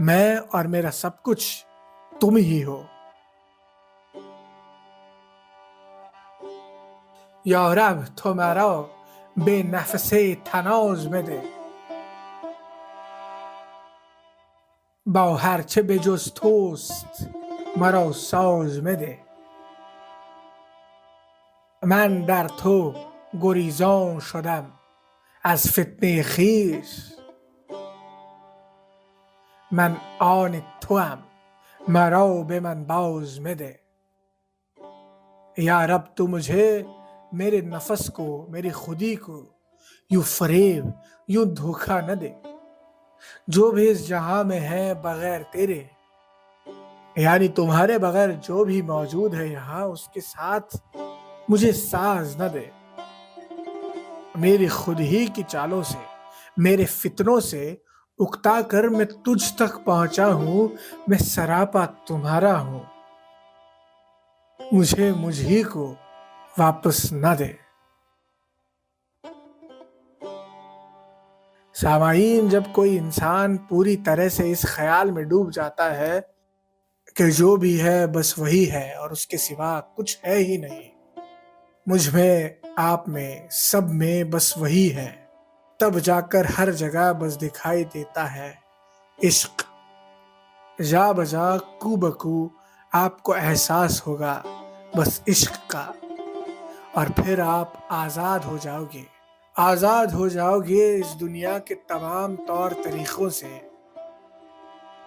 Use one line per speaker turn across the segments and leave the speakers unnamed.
میں اور میرا سب کچھ تم ہی ہو. یا رب تو مرا به نفس تناز بده، با هرچه به جز توست مرا ساز بده. من در تو گریزان شدم از فتنه خویش، من آن توام مرا به من باز بده. یا رب تو مجھے میرے نفس کو، میری خودی کو یوں فریب، یوں دھوکہ نہ دے. جو بھی اس جہاں میں ہے بغیر تیرے، یعنی تمہارے بغیر جو بھی موجود ہے یہاں، اس کے ساتھ مجھے ساز نہ دے. میری خود ہی کی چالوں سے، میرے فتنوں سے اکتا کر میں تجھ تک پہنچا ہوں. میں سراپا تمہارا ہوں، مجھے مجھ ہی کو واپس نہ دے. سامعین، جب کوئی انسان پوری طرح سے اس خیال میں ڈوب جاتا ہے کہ جو بھی ہے بس وہی ہے اور اس کے سوا کچھ ہے ہی نہیں، مجھ میں، آپ میں، سب میں بس وہی ہے، تب جا کر ہر جگہ بس دکھائی دیتا ہے عشق. جا بجا کو بکو آپ کو احساس ہوگا بس عشق کا، اور پھر آپ آزاد ہو جاؤ گے. آزاد ہو جاؤ گے اس دنیا کے تمام طور طریقوں سے،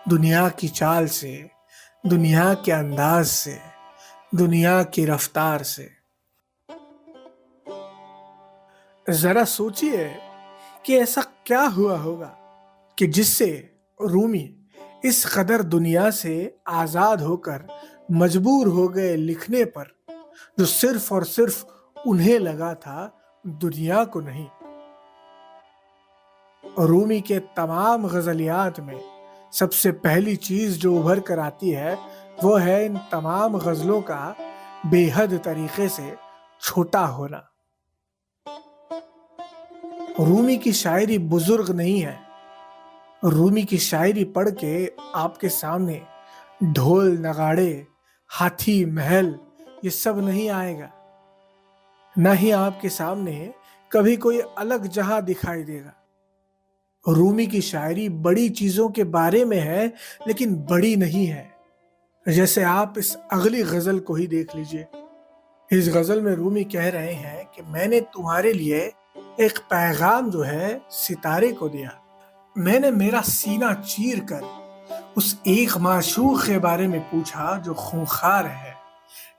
دنیا کی چال سے، دنیا کے انداز سے، دنیا کی رفتار سے. ذرا سوچئے کہ ایسا کیا ہوا ہوگا کہ جس سے رومی اس قدر دنیا سے آزاد ہو کر مجبور ہو گئے لکھنے پر جو صرف اور صرف انہیں لگا تھا، دنیا کو نہیں. رومی کے تمام غزلیات میں سب سے پہلی چیز جو ابھر کر آتی ہے وہ ہے ان تمام غزلوں کا بے حد طریقے سے چھوٹا ہونا. رومی کی شاعری بزرگ نہیں ہے. رومی کی شاعری پڑھ کے آپ کے سامنے ڈھول نغاڑے، ہاتھی محل یہ سب نہیں آئے گا، نہ ہی آپ کے سامنے کبھی کوئی الگ جہاں دکھائی دے گا. رومی کی شاعری بڑی چیزوں کے بارے میں ہے لیکن بڑی نہیں ہے. جیسے آپ اس اگلی غزل کو ہی دیکھ لیجئے. اس غزل میں رومی کہہ رہے ہیں کہ میں نے تمہارے لیے ایک پیغام جو ہے ستارے کو دیا. میں نے میرا سینہ چیر کر اس ایک معشوق کے بارے میں پوچھا جو خونخوار ہے،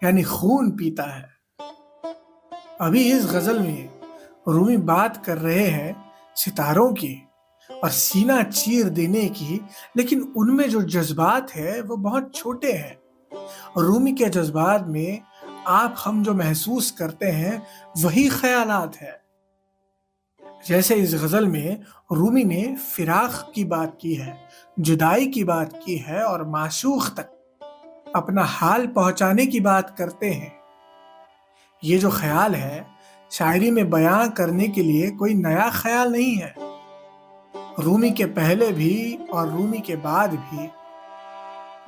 یعنی خون پیتا ہے. ابھی اس غزل میں رومی بات کر رہے ہیں ستاروں کی اور سینہ چیر دینے کی، لیکن ان میں جو جذبات ہے وہ بہت چھوٹے ہیں. رومی کے جذبات میں آپ ہم جو محسوس کرتے ہیں وہی خیالات ہے. جیسے اس غزل میں رومی نے فراق کی بات کی ہے، جدائی کی بات کی ہے اور معشوق تک اپنا حال پہنچانے کی بات کرتے ہیں. یہ جو خیال ہے شاعری میں بیان کرنے کے لیے کوئی نیا خیال نہیں ہے. رومی کے پہلے بھی اور رومی کے بعد بھی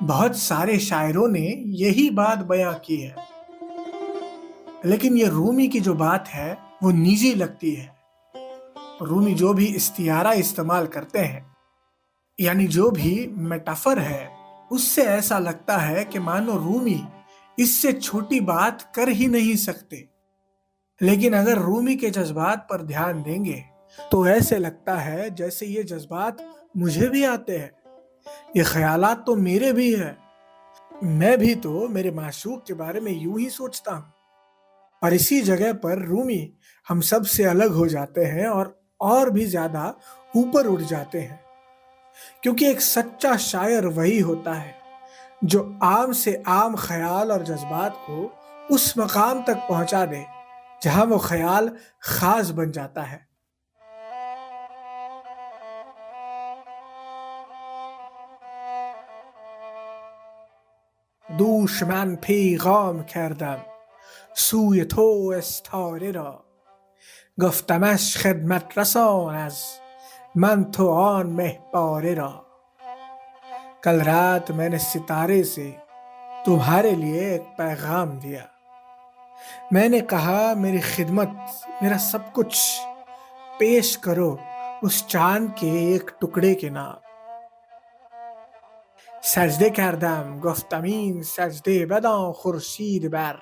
بہت سارے شاعروں نے یہی بات بیان کی ہے، لیکن یہ رومی کی جو بات ہے وہ نجی لگتی ہے. رومی جو بھی استعارہ استعمال کرتے ہیں، یعنی جو بھی میٹافر ہے، اس سے ایسا لگتا ہے کہ مانو رومی اس سے چھوٹی بات کر ہی نہیں سکتے. لیکن اگر رومی کے جذبات پر دھیان دیں گے تو ایسے لگتا ہے جیسے یہ جذبات مجھے بھی آتے ہیں، یہ خیالات تو میرے بھی ہیں. میں بھی تو میرے معشوق کے بارے میں یوں ہی سوچتا ہوں. اور اسی جگہ پر رومی ہم سب سے الگ ہو جاتے ہیں اور بھی زیادہ اوپر اٹھ جاتے ہیں، کیونکہ ایک سچا شاعر وہی ہوتا ہے جو عام سے عام خیال اور جذبات کو اس مقام تک پہنچا دے جہاں وہ خیال خاص بن جاتا ہے. دوش من پیغام کردم سوی تو استاره را، گفتمش خدمت رسان از من تو آن مهباره را. کل رات میں نے ستارے سے تمہارے لیے ایک پیغام دیا. میں نے کہا میری خدمت، میرا سب کچھ پیش کرو اس چاند کے ایک ٹکڑے کے نام. سجده کردم گفتم این سجده بدان خورشید بر،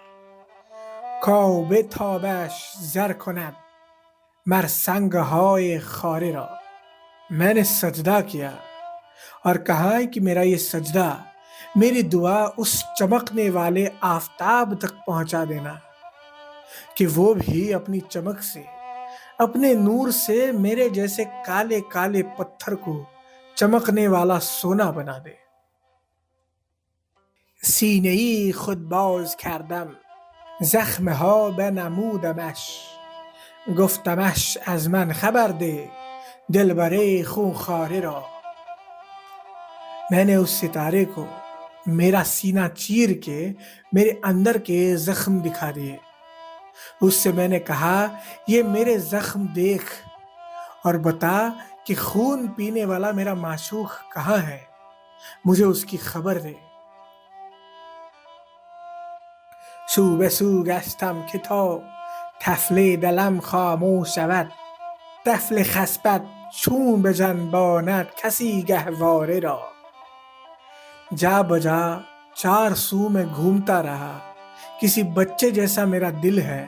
کعبه تابش زر کند مر سنگ های خاره را. میں نے سجدہ کیا اور کہا کہ میرا یہ سجدہ، میری دعا اس چمکنے والے آفتاب تک پہنچا دینا کہ وہ بھی اپنی چمک سے، اپنے نور سے میرے جیسے کالے کالے پتھر کو چمکنے والا سونا بنا دے. سینه ای خود باز کردم زخم ها بنمودمش، گفتمش از من خبر ده دلبره خونخواره را. میں نے اس ستارے کو میرا سینہ چیر کے میرے اندر کے زخم دکھا دیے. اس سے میں نے کہا یہ میرے زخم دیکھ اور بتا کہ خون پینے والا میرا معشوق کہاں ہے، مجھے اس کی خبر دے. سو به سو گشتم که تا طفل دلم خاموش شود، طفل خسبد چون بجنباند کسی گهواره را. جا بجا چار سو میں گھومتا رہا، کسی بچے جیسا میرا دل ہے.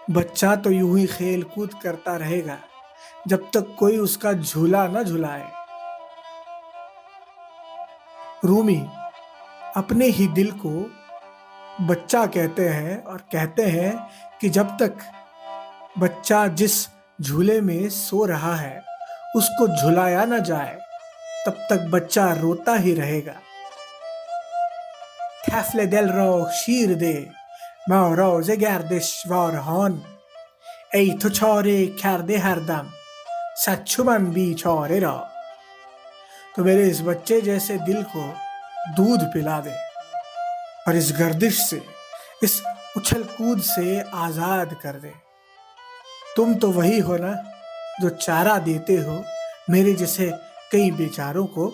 بچہ تو یوں ہی کھیل کود کرتا رہے گا جب تک کوئی اس کا جھولا نہ جھلائے. رومی اپنے ہی دل کو بچہ کہتے ہیں اور کہتے ہیں کہ جب تک بچہ جس جھولے میں سو رہا ہے اس کو جھلایا نہ جائے تب تک بچہ روتا ہی رہے گا. طفل دل را شیر ده ما را ز گردشوارهان، ای تو چاره کرده ہر دم صد چو من بیچاره را. تو میرے اس بچے جیسے دل کو دودھ پلا دے اور اس گردش سے، اس اچھل کود سے آزاد کر دے. تم تو وہی ہو نا جو چارہ دیتے ہو میرے جیسے کئی بیچاروں کو.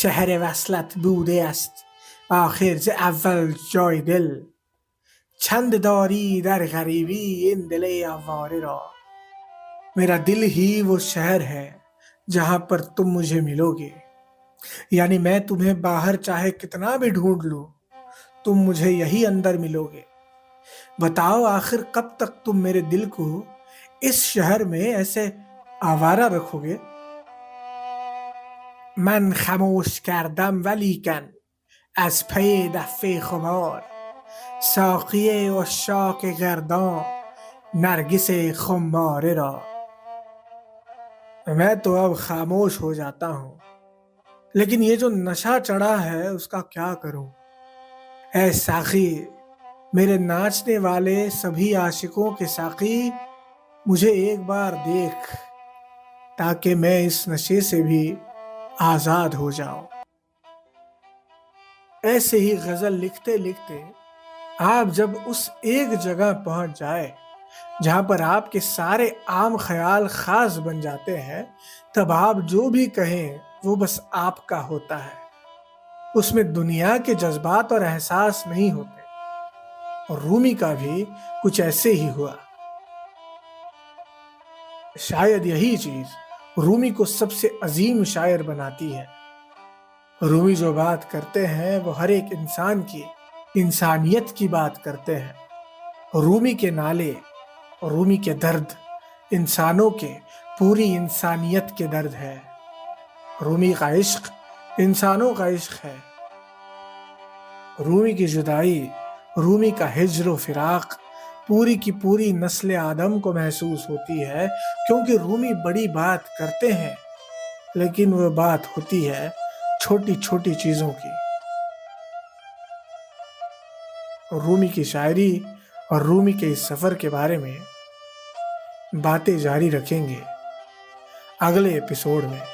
شهر وصلت بوده است آخر ز اول جای دل، چند داری در غریبی این دل آواره را. میرا دل ہی وہ شہر ہے جہاں پر تم مجھے ملو گے، یعنی میں تمہیں باہر چاہے کتنا بھی ڈھونڈ لوں تم مجھے یہی اندر ملو گے. بتاؤ آخر کب تک تم میرے دل کو اس شہر میں ایسے آوارہ رکھو گے. من خاموش کردم ولیکن از پی دفع خمار، ساقی عشاق گردان نرگس خماره را. میں تو اب خاموش ہو جاتا ہوں، لیکن یہ جو نشہ چڑھا ہے اس کا کیا کروں. اے ساقی، میرے ناچنے والے سبھی عاشقوں کے ساقی، مجھے ایک بار دیکھ تاکہ میں اس نشے سے بھی آزاد ہو جاؤں. ایسے ہی غزل لکھتے لکھتے آپ جب اس ایک جگہ پہنچ جائے جہاں پر آپ کے سارے عام خیال خاص بن جاتے ہیں، تب آپ جو بھی کہیں وہ بس آپ کا ہوتا ہے. اس میں دنیا کے جذبات اور احساس نہیں ہوتے. اور رومی کا بھی کچھ ایسے ہی ہوا. شاید یہی چیز رومی کو سب سے عظیم شاعر بناتی ہے. رومی جو بات کرتے ہیں وہ ہر ایک انسان کی انسانیت کی بات کرتے ہیں. رومی کے نالے، رومی کے درد انسانوں کے پوری انسانیت کے درد ہے. رومی کا عشق انسانوں کا عشق ہے. رومی کی جدائی، رومی کا ہجر و فراق پوری کی پوری نسل آدم کو محسوس ہوتی ہے، کیونکہ رومی بڑی بات کرتے ہیں لیکن وہ بات ہوتی ہے چھوٹی چھوٹی چیزوں کی. رومی کی شاعری اور رومی کے اس سفر کے بارے میں باتیں جاری رکھیں گے اگلے ایپیسوڈ میں.